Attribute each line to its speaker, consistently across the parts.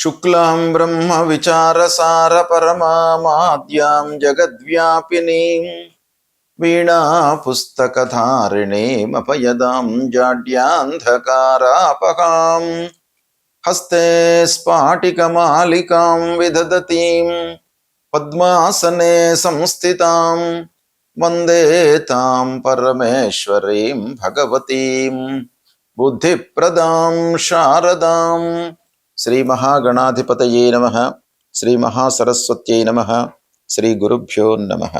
Speaker 1: శుక్లాం బ్రహ్మ విచారసార పరమామాద్యాం జగద్వ్యాపినీం వీణా పుస్తకధారిణీమపయదాం జాడ్యాంధకారాపహాం హస్తే స్ఫాటికమాలికాం విదదతీం పద్మాసనే సంస్థితాం వందే తాం పరమేశ్వరీం భగవతీం బుద్ధిప్రదాం శారదాం. శ్రీ మహాగణాధిపతయే నమః. శ్రీ మహాసరస్వత్యై నమః. శ్రీ గురుభ్యో నమః.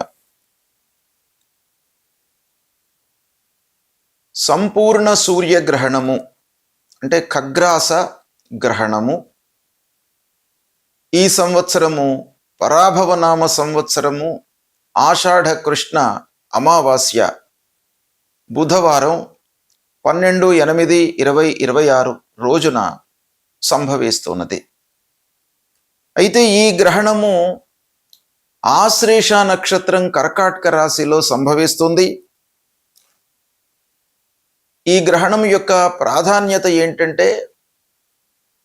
Speaker 1: సంపూర్ణ సూర్యగ్రహణము అంటే ఖగ్రాస గ్రహణము ఈ సంవత్సరము పరాభవనామ సంవత్సరము ఆషాఢ కృష్ణ అమావాస్య బుధవారం 12/8/2026 రోజున సంభవిస్తున్నది. అయితే ఈ గ్రహణము ఆశ్లేష నక్షత్రం కర్కాటక రాశిలో సంభవిస్తుంది. ఈ గ్రహణం యొక్క ప్రాధాన్యత ఏంటంటే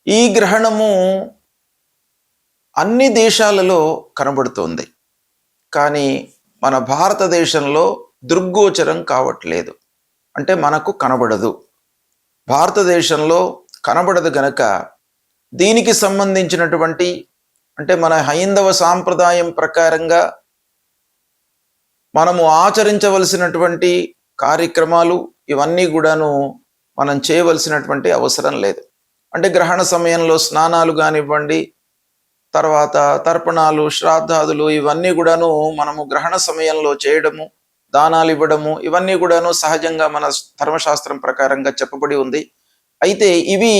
Speaker 1: ఈ గ్రహణము అన్ని దేశాలలో కనబడుతుంది, కానీ మన భారతదేశంలో దృగ్గోచరం కావట్లేదు. అంటే మనకు కనబడదు. భారతదేశంలో కనబడదు గనక దీనికి సంబంధించినటువంటి అంటే మన హైందవ సాంప్రదాయం ప్రకారంగా మనము ఆచరించవలసినటువంటి కార్యక్రమాలు ఇవన్నీ కూడాను మనం చేయవలసినటువంటి అవసరం లేదు. అంటే గ్రహణ సమయంలో స్నానాలు కానివ్వండి, తర్వాత తర్పణాలు, శ్రాద్ధాదులు ఇవన్నీ కూడాను మనము గ్రహణ సమయంలో చేయడము, దానాలు ఇవ్వడము ఇవన్నీ కూడాను సహజంగా మన ధర్మశాస్త్రం ప్రకారంగా చెప్పబడి ఉంది. అయితే ఇవి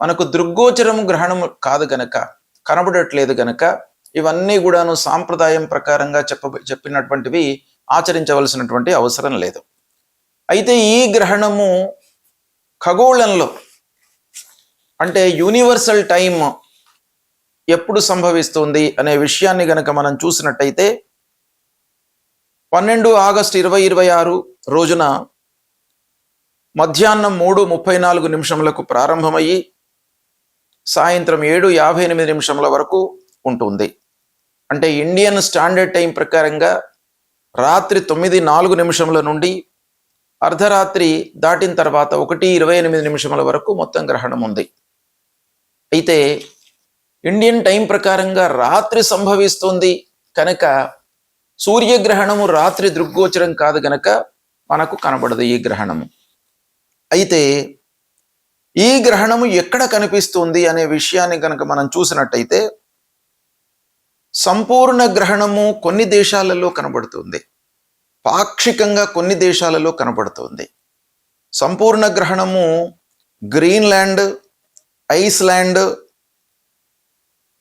Speaker 1: మనకు దృగ్గోచరము గ్రహణము కాదు గనక, కనబడట్లేదు గనక ఇవన్నీ కూడాను సాంప్రదాయం ప్రకారంగా చెప్పినటువంటివి ఆచరించవలసినటువంటి అవసరం లేదు. అయితే ఈ గ్రహణము ఖగోళంలో అంటే యూనివర్సల్ టైం ఎప్పుడు సంభవిస్తుంది అనే విషయాన్ని గనక మనం చూసినట్టయితే 12 ఆగస్టు 2026 రోజున మధ్యాహ్నం 3:34 ప్రారంభమయ్యి సాయంత్రం 7:58 వరకు ఉంటుంది. అంటే ఇండియన్ స్టాండర్డ్ టైం ప్రకారంగా రాత్రి 9:04 నుండి అర్ధరాత్రి దాటిన తర్వాత 1:28 వరకు మొత్తం గ్రహణం ఉంది. అయితే ఇండియన్ టైం ప్రకారంగా రాత్రి సంభవిస్తుంది కనుక సూర్యగ్రహణము రాత్రి దృగ్గోచరం కాదు గనక మనకు కనబడదు ఈ గ్రహణము. అయితే ఈ గ్రహణము ఎక్కడ కనిపిస్తుంది అనే విషయాన్ని కనుక మనం చూసినట్టయితే సంపూర్ణ గ్రహణము కొన్ని దేశాలలో కనబడుతుంది, పాక్షికంగా కొన్ని దేశాలలో కనబడుతుంది. సంపూర్ణ గ్రహణము గ్రీన్లాండ్, ఐస్లాండ్,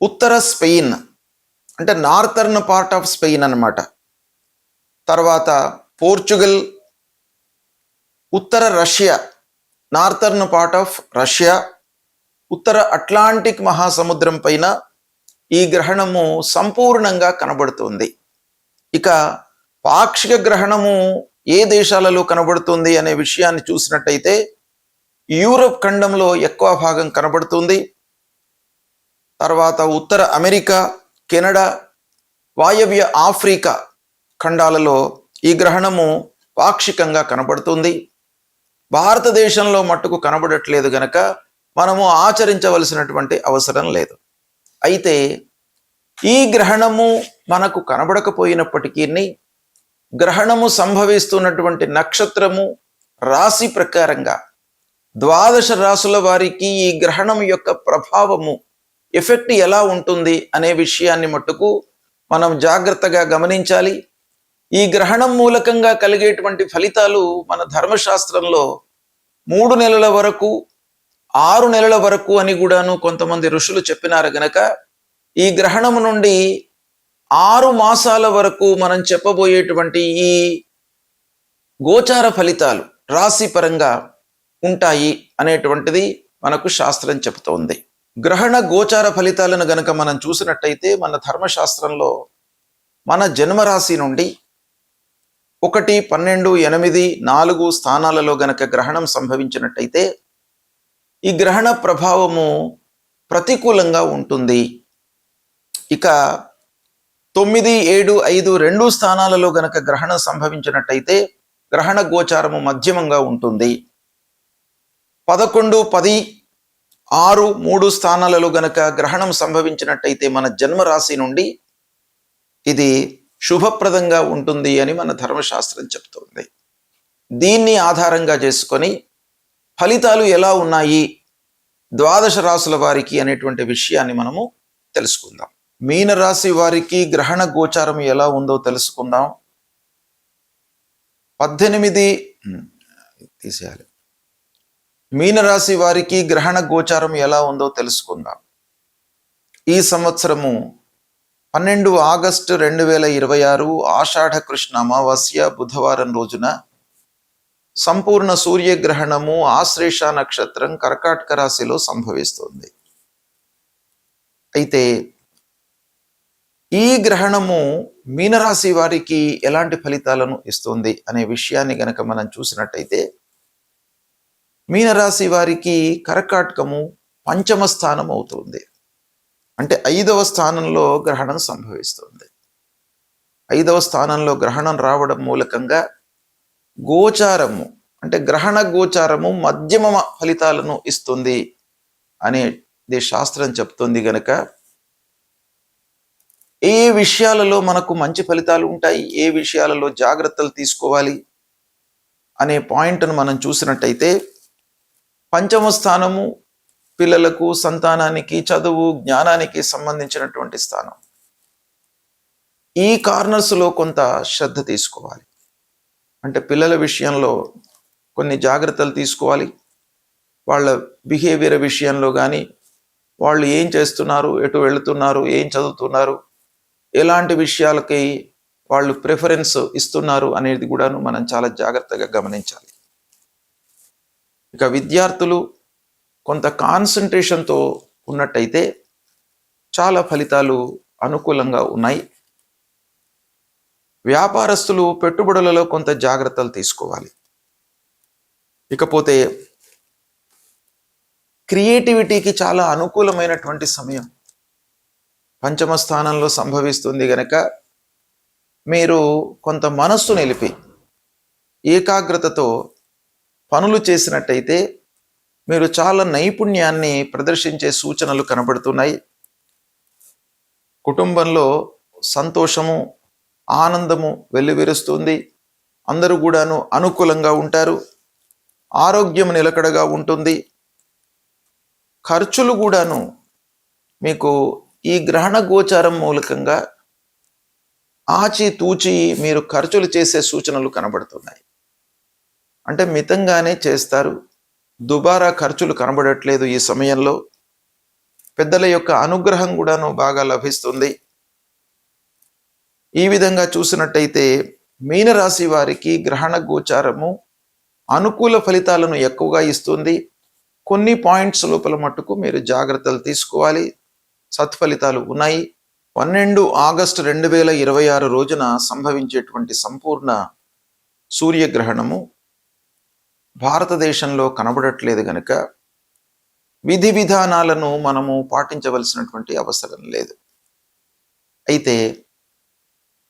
Speaker 1: ఉత్తర స్పెయిన్ అంటే నార్థర్న్ పార్ట్ ఆఫ్ స్పెయిన్ అన్నమాట, తర్వాత పోర్చుగల్, ఉత్తర Russia, northern part of Russia, ఉత్తర అట్లాంటిక్ మహాసముద్రం పైన ఈ గ్రహణము సంపూర్ణంగా కనబడుతుంది. ఇక పాక్షిక గ్రహణము ఏ దేశాలలో కనబడుతుంది అనే విషయాన్ని చూసినట్టయితే యూరప్ ఖండంలో ఎక్కువ భాగం కనబడుతుంది. తర్వాత ఉత్తర అమెరికా, కెనడా, వాయవ్య ఆఫ్రికా ఖండాలలో ఈ గ్రహణము పాక్షికంగా కనబడుతుంది. భారతదేశంలో మట్టుకు కనబడట్లేదు గనక మనము ఆచరించవలసినటువంటి అవసరం లేదు. అయితే ఈ గ్రహణము మనకు కనబడకపోయినప్పటికీ గ్రహణము సంభవిస్తున్నటువంటి నక్షత్రము రాశి ప్రకారంగా 12 రాశుల వారికి ఈ గ్రహణం యొక్క ప్రభావము ఎఫెక్ట్ ఎలా ఉంటుంది అనే విషయాన్ని మట్టుకు మనం జాగ్రత్తగా గమనించాలి. ఈ గ్రహణం మూలకంగా కలిగేటువంటి ఫలితాలు మన ధర్మశాస్త్రంలో 3 నెలల వరకు, 6 నెలల వరకు అని కూడాను కొంతమంది ఋషులు చెప్పినారు గనక ఈ గ్రహణము నుండి 6 మాసాల వరకు మనం చెప్పబోయేటువంటి ఈ గోచార ఫలితాలు రాశి పరంగా ఉంటాయి అనేటువంటిది మనకు శాస్త్రం చెబుతోంది. గ్రహణ గోచార ఫలితాలను గనక మనం చూసినట్టయితే మన ధర్మశాస్త్రంలో మన జన్మరాశి నుండి 1, 12, 8, 4 స్థానాలలో గనక గ్రహణం సంభవించినట్టయితే ఈ గ్రహణ ప్రభావము ప్రతికూలంగా ఉంటుంది. ఇక 9, 7, 5 రెండు స్థానాలలో గనక గ్రహణం సంభవించినట్టయితే గ్రహణ గోచారము మధ్యమంగా ఉంటుంది. 11, 10, 6, 3 స్థానాలలో గనక గ్రహణం సంభవించినట్టయితే మన జన్మరాశి నుండి ఇది శుభప్రదంగా ఉంటుంది అని మన ధర్మశాస్త్రం చెప్తుంది. దీన్ని ఆధారంగా చేసుకొని ఫలితాలు ఎలా ఉన్నాయి ద్వాదశ రాశుల వారికి అనేటువంటి విషయాన్ని మనము తెలుసుకుందాం. మీనరాశి వారికి గ్రహణ గోచారం ఎలా ఉందో తెలుసుకుందాం. 18 తీసేయాలి. మీనరాశి వారికి గ్రహణ గోచారం ఎలా ఉందో తెలుసుకుందాం. ఈ సంవత్సరము 12 ఆగస్టు 2026 ఆషాఢ కృష్ణ అమావాస్య బుధవారం రోజున సంపూర్ణ సూర్యగ్రహణము ఆశ్లేష నక్షత్రం కర్కాటక రాశిలో సంభవిస్తుంది. అయితే ఈ గ్రహణము మీనరాశి వారికి ఎలాంటి ఫలితాలను ఇస్తుంది అనే విషయాన్ని గనక మనం చూసినట్టయితే మీనరాశి వారికి కర్కాటకము పంచమ స్థానం అవుతుంది. అంటే 5వ స్థానంలో గ్రహణం సంభవిస్తుంది. 5వ స్థానంలో గ్రహణం రావడం మూలకంగా గోచారము అంటే గ్రహణ గోచారము మధ్యమ ఫలితాలను ఇస్తుంది అనేది శాస్త్రం చెప్తుంది. గనక ఏ విషయాలలో మనకు మంచి ఫలితాలు ఉంటాయి, ఏ విషయాలలో జాగ్రత్తలు తీసుకోవాలి అనే పాయింట్ను మనం చూసినట్టయితే పంచమ స్థానము పిల్లలకు, సంతానానికి, చదువు, జ్ఞానానికి సంబంధించినటువంటి స్థానం. ఈ కార్నర్స్లో కొంత శ్రద్ధ తీసుకోవాలి. అంటే పిల్లల విషయంలో కొన్ని జాగ్రత్తలు తీసుకోవాలి. వాళ్ళ బిహేవియర్ విషయంలో కానీ, వాళ్ళు ఏం చేస్తున్నారు, ఎటు వెళుతున్నారు, ఏం చదువుతున్నారు, ఎలాంటి విషయాలకి వాళ్ళు ప్రిఫరెన్స్ ఇస్తున్నారు అనేది కూడాను మనం చాలా జాగ్రత్తగా గమనించాలి. ఇక విద్యార్థులు కొంత కాన్సన్ట్రేషన్తో ఉన్నట్టయితే చాలా ఫలితాలు అనుకూలంగా ఉన్నాయి. వ్యాపారస్తులు పెట్టుబడులలో కొంత జాగ్రత్తలు తీసుకోవాలి. ఇకపోతే క్రియేటివిటీకి చాలా అనుకూలమైనటువంటి సమయం పంచమ స్థానంలో సంభవిస్తుంది. గనక మీరు కొంత మనస్సు నిలిపి ఏకాగ్రతతో పనులు చేసినట్టయితే మీరు చాలా నైపుణ్యాన్ని ప్రదర్శించే సూచనలు కనబడుతున్నాయి. కుటుంబంలో సంతోషము, ఆనందము వెల్లివిరుస్తుంది. అందరూ కూడాను అనుకూలంగా ఉంటారు. ఆరోగ్యం నిలకడగా ఉంటుంది. ఖర్చులు కూడాను మీకు ఈ గ్రహణ గోచారం మూలకంగా ఆచితూచి మీరు ఖర్చులు చేసే సూచనలు కనబడుతున్నాయి. అంటే మితంగానే చేస్తారు. దుబారా ఖర్చులు కనబడట్లేదు. ఈ సమయంలో పెద్దల యొక్క అనుగ్రహం కూడాను బాగా లభిస్తుంది. ఈ విధంగా చూసినట్టయితే మీనరాశి వారికి గ్రహణ గోచారము అనుకూల ఫలితాలను ఎక్కువగా ఇస్తుంది. కొన్ని పాయింట్స్ లోపల మట్టుకు మీరు జాగ్రత్తలు తీసుకోవాలి. సత్ఫలితాలు ఉన్నాయి. 12 ఆగస్టు 2026 రోజున సంభవించేటువంటి సంపూర్ణ సూర్యగ్రహణము భారతదేశంలో కనబడట్లేదు గనుక విధి విధానాలను మనము పాటించవలసినటువంటి అవసరం లేదు. అయితే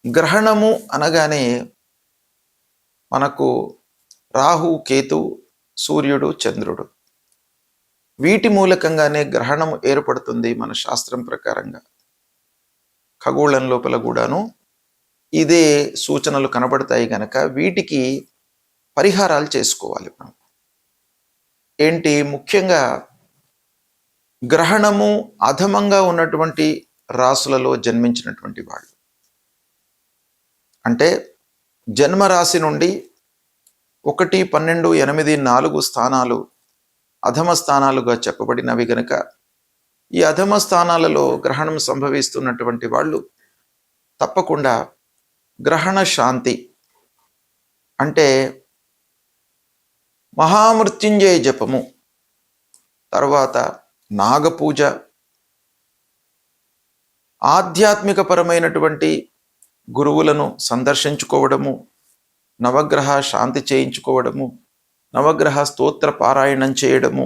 Speaker 1: గ్రహణము అనగానే మనకు రాహు, కేతు, సూర్యుడు, చంద్రుడు వీటి మూలకంగానే గ్రహణం ఏర్పడుతుంది. మన శాస్త్రం ప్రకారంగా ఖగోళం లోపల కూడాను ఇదే సూచనలు కనబడతాయి. గనక వీటికి పరిహారాలు చేసుకోవాలి మనం. ఏంటి ముఖ్యంగా గ్రహణము అధమంగా ఉన్నటువంటి రాశులలో జన్మించినటువంటి వాళ్ళు, అంటే జన్మరాశి నుండి 1, 12, 8, 4 స్థానాలు అధమ స్థానాలుగా చెప్పబడినవి గనక ఈ అధమ స్థానాలలో గ్రహణం సంభవిస్తున్నటువంటి వాళ్ళు తప్పకుండా గ్రహణ శాంతి అంటే మహామృత్యుంజయ జపము, తర్వాత నాగపూజ, ఆధ్యాత్మిక పరమైనటువంటి గురువులను సందర్శించుకోవడము, నవగ్రహ శాంతి చేయించుకోవడము, నవగ్రహ స్తోత్ర పారాయణం చేయడము,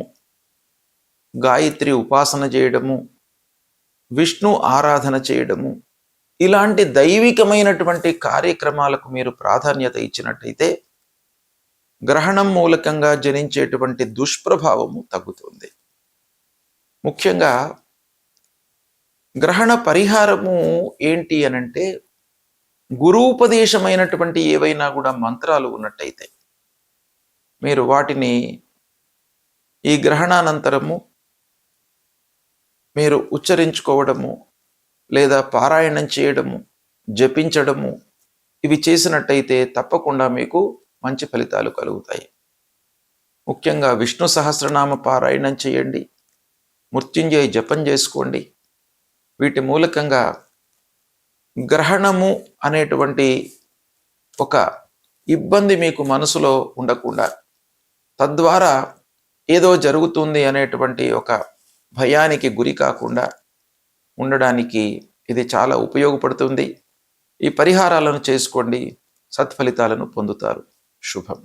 Speaker 1: గాయత్రి ఉపాసన చేయడము, విష్ణు ఆరాధన చేయడము, ఇలాంటి దైవికమైనటువంటి కార్యక్రమాలకు మీరు ప్రాధాన్యత ఇచ్చినట్టయితే గ్రహణం మూలకంగా జనించేటువంటి దుష్ప్రభావము తగ్గుతుంది. ముఖ్యంగా గ్రహణ పరిహారము ఏంటి అనంటే, గురూపదేశమైనటువంటి ఏవైనా కూడా మంత్రాలు ఉన్నట్టయితే మీరు వాటిని ఈ గ్రహణానంతరము మీరు ఉచ్చరించుకోవడము, లేదా పారాయణం చేయడము, జపించడము, ఇవి చేసినట్టయితే తప్పకుండా మీకు మంచి ఫలితాలు కలుగుతాయి. ముఖ్యంగా విష్ణు సహస్రనామ పారాయణం చేయండి, మృత్యుంజయ జపం చేసుకోండి. వీటి మూలకంగా గ్రహణము అనేటువంటి ఒక ఇబ్బంది మీకు మనసులో ఉండకుండా, తద్వారా ఏదో జరుగుతుంది అనేటువంటి ఒక భయానికి గురి కాకుండా ఉండడానికి ఇది చాలా ఉపయోగపడుతుంది. ఈ పరిహారాలను చేసుకోండి, సత్ఫలితాలను పొందుతారు. శుభం.